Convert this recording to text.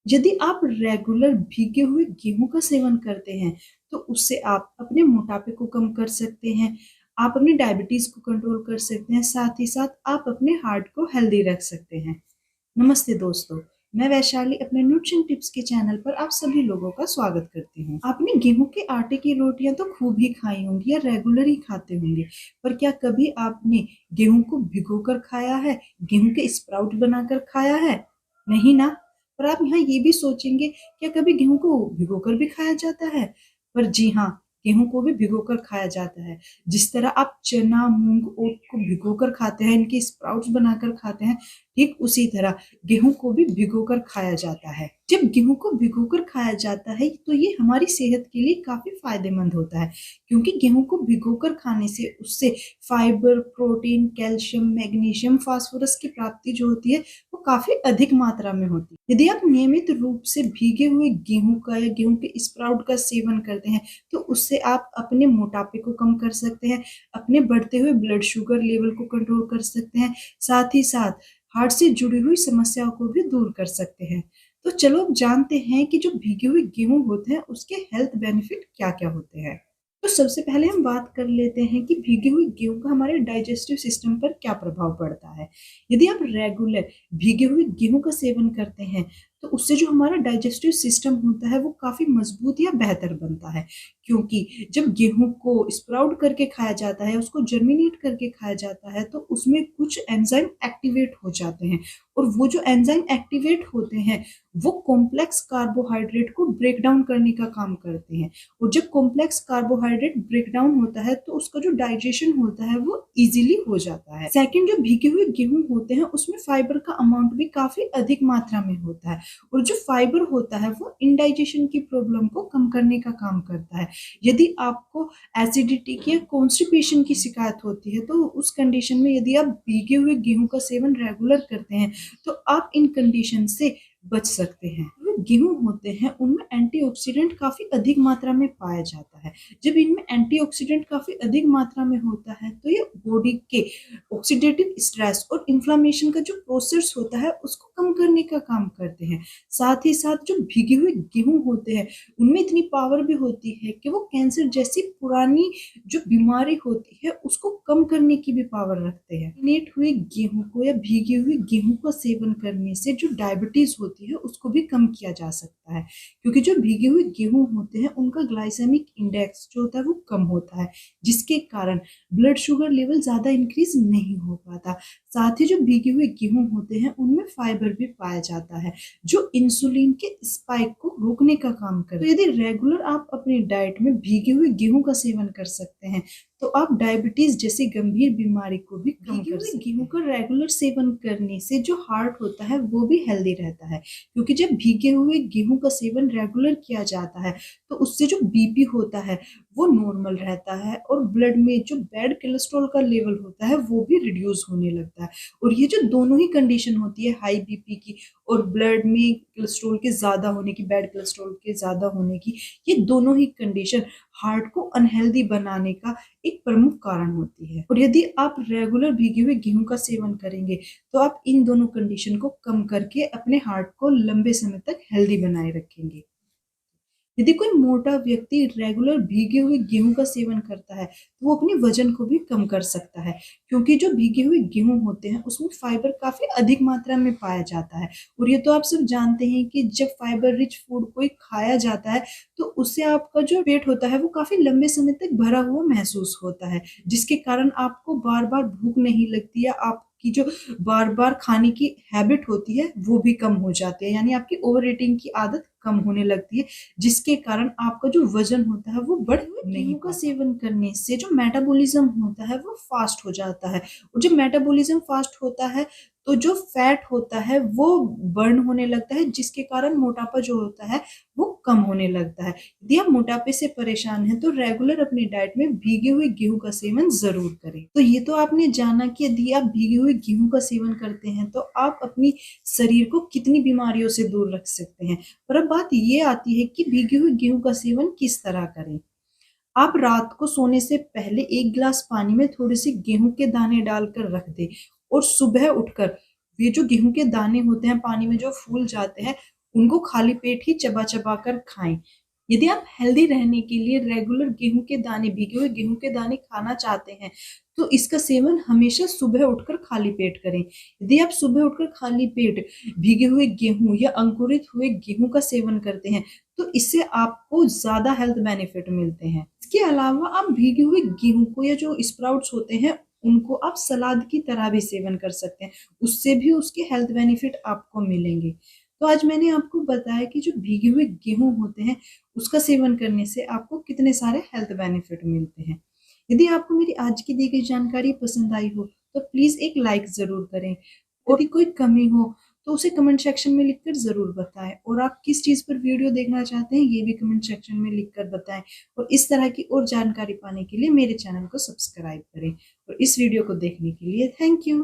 यदि आप रेगुलर भीगे हुए गेहूं का सेवन करते हैं तो उससे आप अपने मोटापे को कम कर सकते हैं। आप अपनी डायबिटीज को कंट्रोल कर सकते हैं, साथ ही साथ आप अपने हार्ट को हेल्दी रख सकते हैं। नमस्ते दोस्तों, मैं वैशाली अपने न्यूट्रिशन टिप्स के चैनल पर आप सभी लोगों का स्वागत करती हूँ। आपने गेहूं के आटे की रोटियां तो खूब ही खाई होंगी या रेगुलर ही खाते होंगे, पर क्या कभी आपने गेहूं को भिगोकर खाया है, गेहूं के स्प्राउट बनाकर खाया है? नहीं ना। पर आप यहाँ ये भी सोचेंगे, क्या कभी गेहूं को भिगोकर भी खाया जाता है? पर जी हाँ, गेहूं को भी भिगोकर खाया जाता है। जिस तरह आप चना, मूंग, ओट को भिगोकर खाते हैं, इनके स्प्राउट्स बनाकर खाते हैं, ठीक उसी तरह गेहूं को भी भिगोकर खाया जाता है। जब गेहूं को भिगोकर खाया जाता है तो ये हमारी सेहत के लिए काफी फायदेमंद होता है, क्योंकि गेहूं को भिगोकर खाने से उससे fibre, protein, calcium, magnesium, phosphorus की प्राप्ति जो होती है वो काफी अधिक मात्रा में होती है। यदि आप नियमित रूप से भीगे हुए गेहूं का या गेहूं के स्प्राउट का सेवन करते हैं तो उससे आप अपने मोटापे को कम कर सकते हैं, अपने बढ़ते हुए ब्लड शुगर लेवल को कंट्रोल कर सकते हैं, साथ ही साथ हार्ट से जुड़ी हुई समस्याओं को भी दूर कर सकते हैं। तो चलो अब जानते हैं कि जो भीगे हुए गेहूं होते हैं उसके हेल्थ बेनिफिट क्या क्या होते हैं। तो सबसे पहले हम बात कर लेते हैं कि भीगे हुए गेहूं का हमारे डाइजेस्टिव सिस्टम पर क्या प्रभाव पड़ता है। यदि आप रेगुलर भीगे हुए गेहूं का सेवन करते हैं तो उससे जो हमारा डाइजेस्टिव सिस्टम होता है वो काफी मजबूत या बेहतर बनता है, क्योंकि जब गेहूं को स्प्राउट करके खाया जाता है, उसको जर्मिनेट करके खाया जाता है, तो उसमें कुछ एंजाइम एक्टिवेट हो जाते हैं, और वो जो एंजाइम एक्टिवेट होते हैं वो कॉम्प्लेक्स कार्बोहाइड्रेट को ब्रेक डाउन करने का काम करते हैं। और जब कॉम्प्लेक्स कार्बोहाइड्रेट ब्रेक डाउन होता है तो उसका जो डाइजेशन होता है वो इजीली हो जाता है। सेकंड, जो भीगे हुए गेहूं होते हैं उसमें फाइबर का अमाउंट भी काफी अधिक मात्रा में होता है, और जो फाइबर होता है वो इंडाइजेशन की प्रॉब्लम को कम करने का काम करता है। यदि आपको एसिडिटी की या कॉन्स्टिपेशन की शिकायत होती है तो उस कंडीशन में यदि आप भीगे हुए गेहूं का सेवन रेगुलर करते हैं तो आप इन कंडीशन से बच सकते हैं। जो गेहूं होते हैं उनमें एंटीऑक्सीडेंट काफी अधिक मात्रा में पाया जाता है। जब इनमें एंटीऑक्सीडेंट काफी अधिक मात्रा में होता है तो ये बॉडी के ऑक्सीडेटिव स्ट्रेस और इन्फ्लामेशन का जो प्रोसेस होता है उसको कम करने का काम करते हैं। साथ ही साथ जो भीगे हुए गेहूं होते हैं उनमें इतनी पावर भी होती है कि वो कैंसर जैसी पुरानी जो बीमारी होती है उसको कम करने की भी पावर रखते हैं। नेट हुए गेहूं को या भीगे हुए गेहूं का सेवन करने से जो डायबिटीज होती है उसको भी कम किया जा सकता है, क्योंकि जो भीगे हुए गेहूं होते हैं उनका ग्लाइसेमिक इंडेक्स जो होता है वो कम होता है, जिसके कारण ब्लड शुगर लेवल ज्यादा इंक्रीज नहीं हो पाता। साथ ही जो भीगे हुए गेहूं होते हैं उनमें फाइबर भी पाया जाता है जो इंसुलिन के स्पाइक को रोकने का काम करता है। तो यदि रेगुलर आप अपनी डाइट में भीगे हुए गेहूं का सेवन कर सकते हैं तो आप डायबिटीज जैसी गंभीर बीमारी को भी कम कर सकते हैं। गेहूं का रेगुलर सेवन करने से जो हार्ट होता है वो भी हेल्दी रहता है, क्योंकि जब भीगे हुए गेहूं का सेवन रेगुलर किया जाता है तो उससे जो बीपी होता है वो नॉर्मल रहता है, और ब्लड में जो बैड कोलेस्ट्रॉल का लेवल होता है वो भी रिड्यूस होने लगता है। और ये जो दोनों ही कंडीशन होती है, हाई बीपी की और ब्लड में कोलेस्ट्रॉल के ज्यादा होने की, बैड कोलेस्ट्रॉल के ज्यादा होने की, ये दोनों ही कंडीशन हार्ट को अनहेल्दी बनाने का एक प्रमुख कारण होती है। और यदि आप रेगुलर भीगे हुए गेहूं का सेवन करेंगे तो आप इन दोनों कंडीशन को कम करके अपने हार्ट को लंबे समय तक हेल्दी बनाए रखेंगे। यदि कोई मोटा व्यक्ति रेगुलर भीगे हुए गेहूं का सेवन करता है तो वो अपने वजन को भी कम कर सकता है, क्योंकि जो भीगे हुए गेहूं होते हैं उसमें फाइबर काफी अधिक मात्रा में पाया जाता है। और ये तो आप सब जानते हैं कि जब फाइबर रिच फूड कोई खाया जाता है तो उससे आपका जो पेट होता है वो काफी लंबे समय तक भरा हुआ महसूस होता है, जिसके कारण आपको बार बार भूख नहीं लगती, या आपकी जो बार बार खाने की हैबिट होती है वो भी कम हो जाती है, यानी आपकी ओवर ईटिंग की आदत कम होने लगती है, जिसके कारण आपका जो वजन होता है वो बढ़ नहीं। गेहूं का सेवन करने से जो मेटाबॉलिज्म होता है वो फास्ट हो जाता है, और जब मेटाबॉलिज्म फास्ट होता है तो जो फैट होता है वो बर्न होने लगता है, जिसके कारण मोटापा जो होता है वो कम होने लगता है। यदि आप मोटापे से परेशान हैं तो रेगुलर अपनी डाइट में भीगे हुए गेहूं का सेवन जरूर करें। तो ये तो आपने जाना कि यदि आप भीगे हुए गेहूं का सेवन करते हैं तो आप अपनी शरीर को कितनी बीमारियों से दूर रख सकते हैं। पर अब बात ये आती है कि भीगे हुए गेहूं का सेवन किस तरह करें। आप रात को सोने से पहले 1 गिलास पानी में थोड़े से गेहूं के दाने डालकर रख दें, और सुबह उठकर ये जो गेहूं के दाने होते हैं पानी में जो फूल जाते हैं उनको खाली पेट ही चबा चबा कर खाएं। यदि आप हेल्दी रहने के लिए रेगुलर गेहूं के दाने, भीगे हुए गेहूं के दाने खाना चाहते हैं, तो इसका सेवन हमेशा सुबह उठकर खाली पेट करें। यदि आप सुबह उठकर खाली पेट भीगे हुए गेहूं या अंकुरित हुए गेहूं का सेवन करते हैं, तो इससे आपको ज्यादा हेल्थ बेनिफिट मिलते हैं। इसके अलावा आप भीगे हुए गेहूं को या जो स्प्राउट्स होते हैं उनको आप सलाद की तरह भी सेवन कर सकते हैं, उससे भी उसके हेल्थ बेनिफिट आपको मिलेंगे। तो आज मैंने आपको बताया कि जो भीगे हुए गेहूं होते हैं उसका सेवन करने से आपको कितने सारे हेल्थ बेनिफिट मिलते हैं। यदि आपको मेरी आज की दी गई जानकारी पसंद आई हो तो प्लीज एक लाइक जरूर करें। यदि कोई कमी हो तो उसे कमेंट सेक्शन में लिखकर जरूर बताएं, और आप किस चीज पर वीडियो देखना चाहते हैं ये भी कमेंट सेक्शन में लिखकर बताएं। और इस तरह की और जानकारी पाने के लिए मेरे चैनल को सब्सक्राइब करें। और इस वीडियो को देखने के लिए थैंक यू।